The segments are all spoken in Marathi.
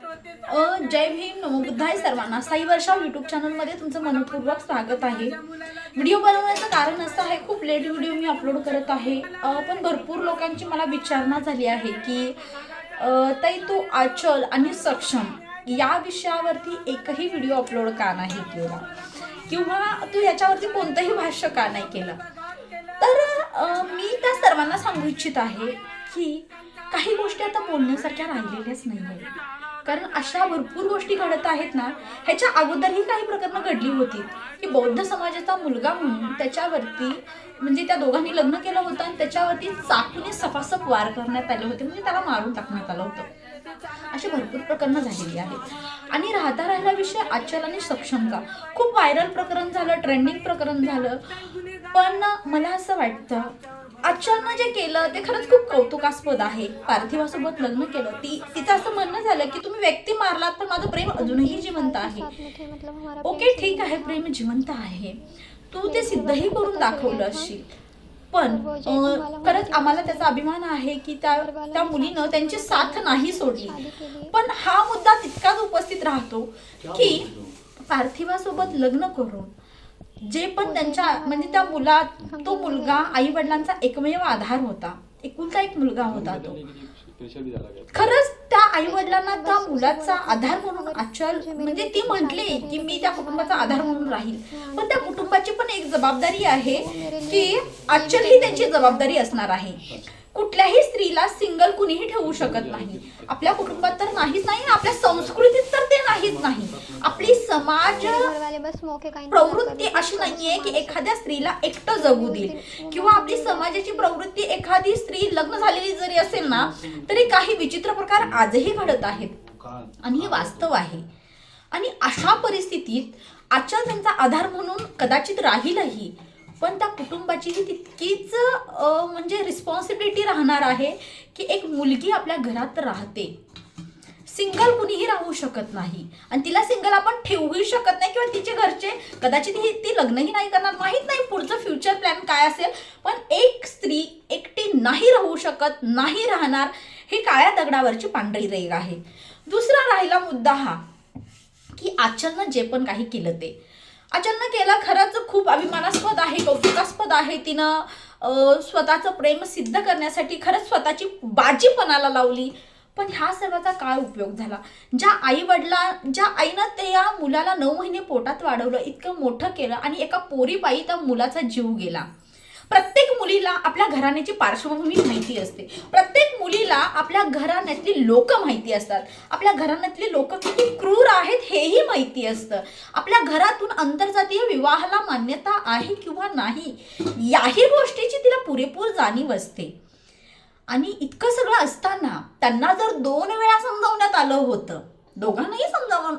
जय भीम, नमो बुद्धाय सर्वांना. साई वर्षा यूट्यूब चॅनलमध्ये तुमचं मनपूर्वक स्वागत आहे. व्हिडिओ बनवण्याचं कारण असं आहे, खूप लेट व्हिडिओ मी अपलोड करत आहे. पण भरपूर लोकांची मला विचारणा झाली आहे की ताई तू आचल आणि सक्षम या विषयावरती एकही व्हिडिओ अपलोड का नाही केला, किंवा तू याच्यावरती कोणतंही भाष्य का नाही केलं. तर मी त्या सर्वांना सांगू इच्छित आहे की काही गोष्टी आता बोलण्यासारख्या राहिलेल्याच नाही आहेत. कारण अशा भरपूर गोष्टी घडत आहेत ना. ह्याच्या अगोदरही काही प्रकरणं घडली होती की बौद्ध समाजाचा मुलगा म्हणून त्याच्यावरती म्हणजे त्या दोघांनी लग्न केलं होतं आणि त्याच्यावरती चाकूने सफासफ वार करण्यात आले होते, म्हणजे त्याला मारून टाकण्यात आलं होतं. अशी भरपूर प्रकरणं झालेली आहेत. आणि राहिला विषय आचल आणि सक्षमचा, खूप व्हायरल प्रकरण झालं, ट्रेंडिंग प्रकरण झालं. पण मला असं वाटतं आचलनं जे केलं ते खरंच खूप कौतुकास्पद आहे. पार्थिवासोबत लग्न केलं, तिचं असं म्हणणं झालं की तुम्ही व्यक्ती मारलात पण माझं प्रेम अजूनही जिवंत आहे. ओके, ठीक आहे, प्रेम जिवंत आहे, तू ते सिद्धही करून दाखवलं असशील. पण खरंच आम्हाला त्याचा अभिमान आहे की त्या मुलीनं त्यांची साथ नाही सोडली. पण हा मुद्दा तितकाच उपस्थित राहतो की पार्थिवासोबत लग्न करून जे पण त्यांच्या म्हणजे त्या तो मुलगा आई वडिलांचा एकमेव आधार होता, एकुलता एक मुलगा होता तो. खरंच त्या आई वडिलांना त्या मुलाचा आधार म्हणून आचल म्हणजे ती म्हटली की मी त्या कुटुंबाचा आधार म्हणून राहील. पण त्या कुटुंबाची पण एक जबाबदारी आहे की आचल ही त्यांची जबाबदारी असणार आहे. कुठल्याही स्त्रीला सिंगल कुणीही ठेवू शकत नाही. आपल्या कुटुंबात तर नाहीच नाही, आपल्या संस्कृतीत तर ते नाहीच नाही. आपली समाज प्रवृत्ती अशी नाहीये की एखाद्या स्त्रीला एकटं जगू देईल, किंवा आपली समाजाची प्रवृत्ती एखादी स्त्री लग्न झालेली जरी असेल ना तरी काही विचित्र प्रकार आजही घडत आहेत आणि हे वास्तव आहे. आणि अशा परिस्थितीत आचल त्यांचा आधार म्हणून कदाचित राहीलही, पण त्या कुटुंबाचीही तितकीच म्हणजे रिस्पॉन्सिबिलिटी राहणार आहे की एक मुलगी आपल्या घरात राहते, सिंगल कुणीही राहू शकत नाही आणि तिला सिंगल आपण ठेवूही शकत नाही, किंवा तिचे घरचे कदाचित ती लग्नही नाही करणार, माहीत नाही पुढचं फ्युचर प्लॅन काय असेल. पण एक स्त्री एकटी नाही राहू शकत, नाही राहणार. ही काळ्या दगडावरची पांढरी रेघ आहे. दुसरा राहिला मुद्दा हा की आचलनं जे पण काही केलं ते आचलनं केलं, खरंच खूप अभिमानास्पद आहे, कौतुकास्पद आहे. तिनं स्वतःचं प्रेम सिद्ध करण्यासाठी खरंच स्वतःची बाजी पणाला लावली. पण ह्या सर्वाचा काय उपयोग झाला? ज्या आईनं त्या मुलाला 9 महिने पोटात वाढवलं, इतकं मोठं केलं आणि एका पोरीपायी त्या मुलाचा जीव गेला. प्रत्येक मुलीला आपल्या घराण्याची पार्श्वभूमी माहिती असते. प्रत्येक मुलीला आपल्या घराण्यातली लोक माहिती असतात. आपल्या घराण्यातली लोक किती क्रूर आहेत हेही माहिती असतं. आपल्या घरातून आंतरजातीय विवाहाला मान्यता आहे किंवा नाही याही गोष्टीची तिला पुरेपूर जाणीव असते. आणि इतकं सगळं असताना त्यांना जर 2 वेळा समजावण्यात आलं होतं, दोघांनाही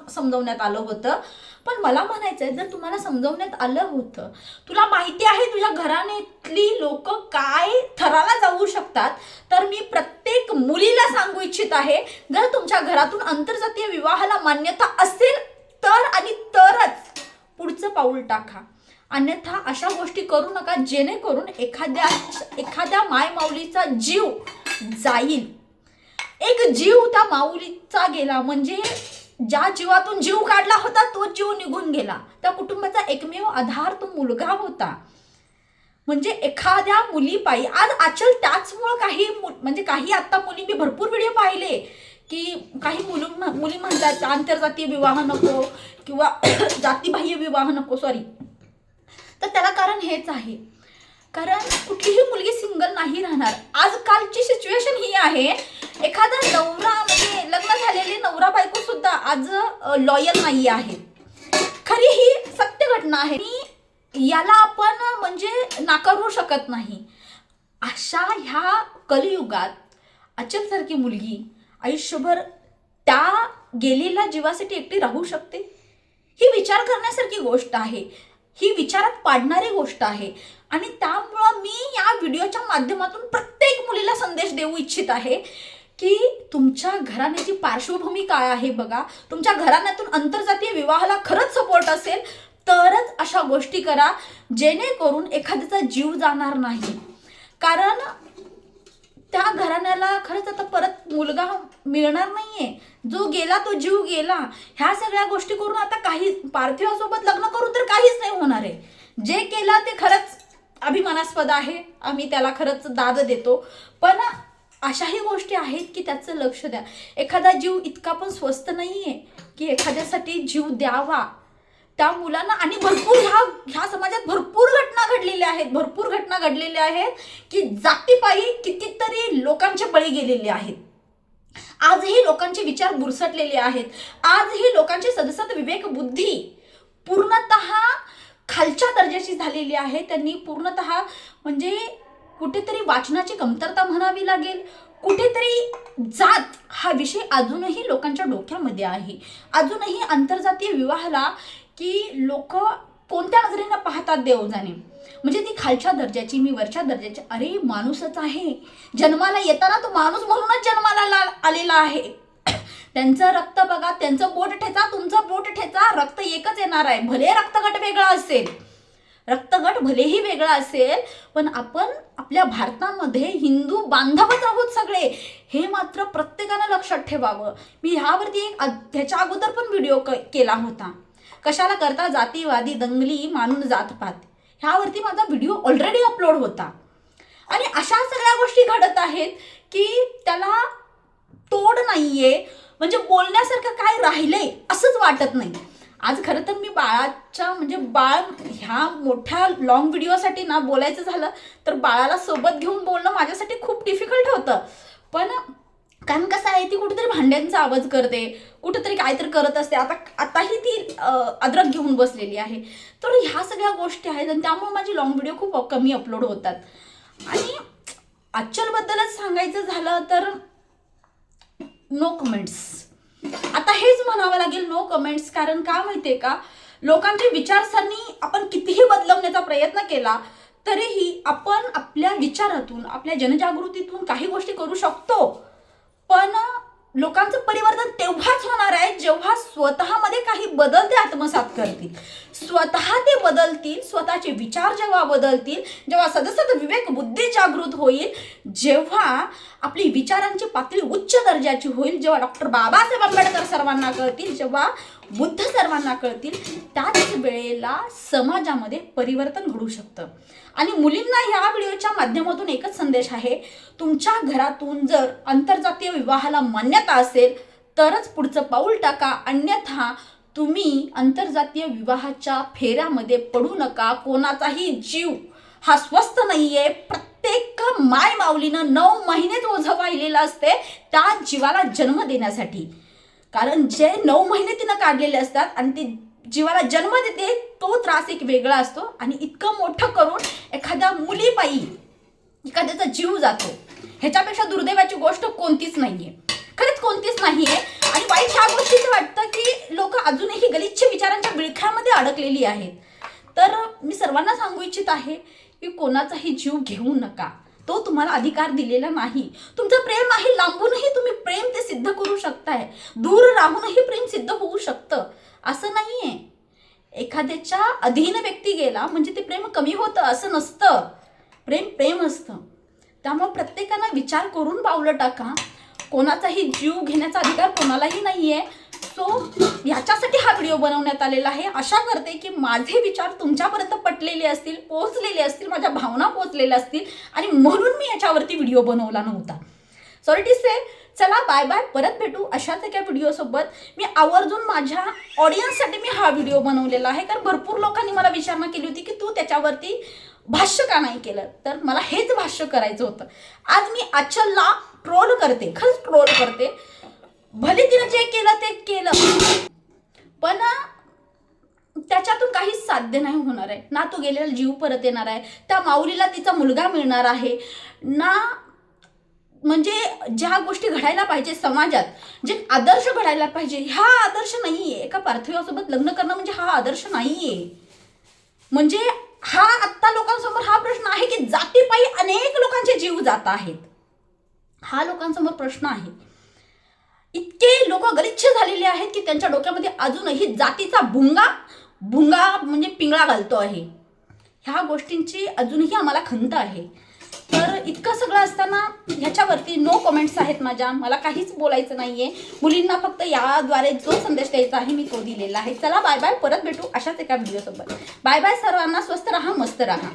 समजावण्यात आलं होतं, पण मला म्हणायचंय जर तुम्हाला समजावण्यात आलं होतं, तुला माहिती आहे तुझ्या घराण्यातली लोक काय थराला जाऊ शकतात, तर मी प्रत्येक मुलीला सांगू इच्छित आहे, जर तुमच्या घरातून आंतरजातीय विवाहाला मान्यता असेल तर आणि तरच पुढचं पाऊल टाका. अन्यथा अशा गोष्टी करू नका जेणेकरून एखाद्या माय माऊलीचा जीव जाईल. एक जीव त्या माऊलीचा गेला म्हणजे ज्या जीवातून जीव काढला होता तो जीव निघून गेला. त्या कुटुंबाचा एकमेव आधार तो मुलगा होता. म्हणजे एखाद्या मुलीपायी आज आचल त्याचमुळं काही आता मुली, मी भरपूर व्हिडिओ पाहिले की काही मुली म्हणतात आंतरजातीय विवाह नको किंवा जातीबाह्य विवाह नको, तर त्याला कारण हेच आहे, कारण कुठलीही मुलगी सिंगल नाही राहणार. आजकालची सिच्युएशन ही आहे, एखादा नवरा म्हणजे लग्न झालेली नवरा बायको सुद्धा आज लॉयल नाही आहे. खरी ही सत्य घटना आहे आणि याला आपण म्हणजे नाकारू शकत नाही. अशा ह्या कलियुगात आचलसारखी मुलगी आयुष्यभर त्या गेलेल्या जीवासाठी एकटी राहू शकते? ही विचार करण्यासारखी गोष्ट आहे, ही विचारात पाडणारी गोष्ट आहे. आणि त्यामुळं मी या व्हिडिओच्या माध्यमातून प्रत्येक मुलीला संदेश देऊ इच्छित आहे की तुमच्या घराण्याची पार्श्वभूमी काय आहे बघा. तुमच्या घराण्यातून आंतरजातीय विवाहाला खरंच सपोर्ट असेल तरच अशा गोष्टी करा जेणेकरून एखाद्याचा जीव जाणार नाही. कारण त्या घराण्याला खरंच आता परत मुलगा मिळणार नाहीये, जो गेला तो जीव गेला. ह्या सगळ्या गोष्टी करून आता काही पार्थिवासोबत लग्न करून तर काहीच नाही होणार आहे. जे केलं ते खरंच अभिमानास्पद आहे, आम्ही त्याला खरंच दाद देतो. पण अशाही गोष्टी आहेत की त्याचं लक्ष द्या. एखादा जीव इतका पण स्वस्त नाहीये की एखाद्यासाठी जीव द्यावा. त्या मुलांना आणि भरपूर ह्या समाजात भरपूर घटना घडलेल्या आहेत की जातीपायी कितीतरी लोकांचे बळी गेलेले आहेत. आजही लोकांचे विचार बुरसटलेले आहेत. आजही लोकांची सदसद विवेक बुद्धी पूर्णतः खालच्या दर्जाची झालेली आहे. त्यांनी पूर्णतः म्हणजे कुठेतरी वाचनाची कमतरता म्हणावी लागेल. कुठेतरी जात हा विषय अजूनही लोकांच्या डोक्यामध्ये आहे. अजूनही आंतरजातीय विवाहाला की लोक कोणत्या नजरेनं पाहतात देव जाणे. म्हणजे ती खालच्या दर्जाची, मी वरच्या दर्जाची. अरे माणूसच आहे, जन्माला येताना तो माणूस म्हणूनच जन्माला आलेला आहे. त्यांचं रक्त बघा, त्यांचं बोट ठेचा, तुमचं बोट ठेचा, रक्त एकच येणार आहे. भले रक्तगट वेगळा असेल, रक्तगट भलेही वेगळा असेल, पण आपण आपल्या भारतामध्ये हिंदू बांधवच आहोत सगळे. हे मात्र प्रत्येकानं लक्षात ठेवावं. मी ह्यावरती ह्याच्या अगोदर पण व्हिडिओ केला होता, कशाला करता जातीवादी दंगली मानून जातपात. ह्यावरती माझा व्हिडिओ ऑलरेडी अपलोड होता. आणि अशा सगळ्या गोष्टी घडत आहेत की त्याला तोड नाहीये. म्हणजे बोलण्यासारखं काय राहिलंय असंच वाटत नाही. आज खरं तर मी बाळ ह्या मोठ्या लॉंग व्हिडिओसाठी ना बोलायचं झालं तर बाळाला सोबत घेऊन बोलणं माझ्यासाठी खूप डिफिकल्ट होतं. पण कारण कसं आहे, ती कुठेतरी भांड्यांचा आवाज करते, कुठेतरी काहीतरी करत असते. आताही ती अद्रक घेऊन बसलेली आहे. तर ह्या सगळ्या गोष्टी आहेत आणि त्यामुळे माझी लॉंग व्हिडिओ खूप कमी अपलोड होतात. आणि आजच्याबद्दलच सांगायचं झालं तर नो कमेंट्स. आता हेच म्हणावं लागेल, नो कमेंट्स. कारण का माहितीये का, लोकांची विचारसरणी आपण कितीही बदलवण्याचा प्रयत्न केला तरीही आपण आपल्या विचारातून, आपल्या जनजागृतीतून काही गोष्टी करू शकतो. पण लोकांचं परिवर्तन तेव्हाच होणार आहे जेव्हा स्वतःमध्ये काही बदल ते आत्मसात करतील, स्वतः ते बदलतील, स्वतःचे विचार जेव्हा बदलतील, जेव्हा सदसद विवेक बुद्धी जागृत होईल, जेव्हा आपली विचारांची पातळी उच्च दर्जाची होईल, जेव्हा डॉक्टर बाबासाहेब आंबेडकर सर्वांना कळतील, जेव्हा बुद्ध सर्वांना कळतील, त्याच वेळेला समाजामध्ये परिवर्तन घडू शकतं. आणि मुलींना ह्या व्हिडिओच्या माध्यमातून एकच संदेश आहे, तुमच्या घरातून जर आंतरजातीय विवाहाला मान्यता असेल तरच पुढचं पाऊल टाका, अन्यथा तुम्ही आंतरजातीय विवाहाच्या फेऱ्यामध्ये पडू नका. कोणाचाही जीव हा स्वस्त नाहीये. प्रत्येक माय माऊलीनं 9 महिनेच ओझं वाहिलेलं असते त्या जीवाला जन्म देण्यासाठी. कारण जे 9 महिने तिनं काढलेले असतात आणि ती जीवाला जन्म देते तो त्रास एक वेगळा असतो. आणि इतकं मोठं करून एखाद्या मुलीपायी एखाद्याचा जीव जातो, ह्याच्यापेक्षा दुर्दैवाची गोष्ट कोणतीच नाहीये, खरंच कोणतीच नाहीये. आणि वाईट ह्या गोष्टीचं वाटतं की लोक अजूनही गलिच्छ विचारांच्या विळख्यामध्ये अडकलेली आहेत. तर मी सर्वांना सांगू इच्छित आहे की कोणाचाही जीव घेऊ नका, तो तुम्हाला अधिकार दिलेला नाही. तुमचं प्रेम आहे, लांबूनही तुम्ही प्रेम ते सिद्ध करू शकताय, दूर राहूनही प्रेम सिद्ध होऊ शकतं. असं नाहीये एखाद्याच्या अधीन व्यक्ती गेला म्हणजे ते प्रेम कमी होतं असं नसतं. प्रेम प्रेम असतं. त्यामुळे प्रत्येकानं विचार करून पावलं टाका. कोणाचाही जीव घेण्याचा अधिकार कोणालाही नाहीये. सो ह्याच्यासाठी हा व्हिडिओ बनवण्यात आलेला आहे. आशा करते की माझे विचार तुमच्यापर्यंत पटलेले असतील, पोहोचलेले असतील, माझ्या भावना पोहोचलेल्या असतील आणि म्हणून मी याच्यावरती व्हिडिओ बनवला नव्हता. सॉरी टू से. चला बाय बाय. परत भेटू अशाच एका व्हिडिओसोबत. मी आवर्जून माझ्या ऑडियन्ससाठी मी हा व्हिडिओ बनवलेला आहे. कारण भरपूर लोकांनी मला विचारणा केली होती की तू त्याच्यावरती भाष्य का नाही केलं. तर मला हेच भाष्य करायचं होतं. आज मी आचलला ट्रोल करते, खरंच ट्रोल करते. भले तिनं जे केलं ते केलं, पण त्याच्यातून काहीच साध्य नाही होणार आहे. ना तो गेलेला जीव परत येणार आहे, त्या माऊलीला तिचा मुलगा मिळणार आहे ना. म्हणजे ज्या गोष्टी घडायला पाहिजे समाजात, जे आदर्श घडायला पाहिजे, हा आदर्श नाहीये. एका पार्थिवासोबत लग्न करणं म्हणजे हा आदर्श नाहीये. म्हणजे हा आत्ता लोकांसमोर हा प्रश्न आहे की जातीपायी अनेक लोकांचे जीव जात आहेत. हा लोकांसमोर प्रश्न आहे. इतके लोक गलिच्छ झालेले आहेत की त्यांच्या डोक्यामध्ये अजूनही जातीचा भुंगा म्हणजे पिंगळा घालतो आहे. ह्या गोष्टींची अजूनही आम्हाला खंत आहे. तर तर इतकं सगळं असताना ह्याच्यावरती नो कमेंट्स आहेत माझ्या, मला काहीच बोलायचं नाहीये. मुलींना फक्त याद्वारे जो संदेश द्यायचा आहे मी तो दिलेला आहे. चला बाय बाय, परत भेटू अशाच एका व्हिडिओसोबत. बाय बाय सर्वांना, स्वस्त राहा, मस्त राहा.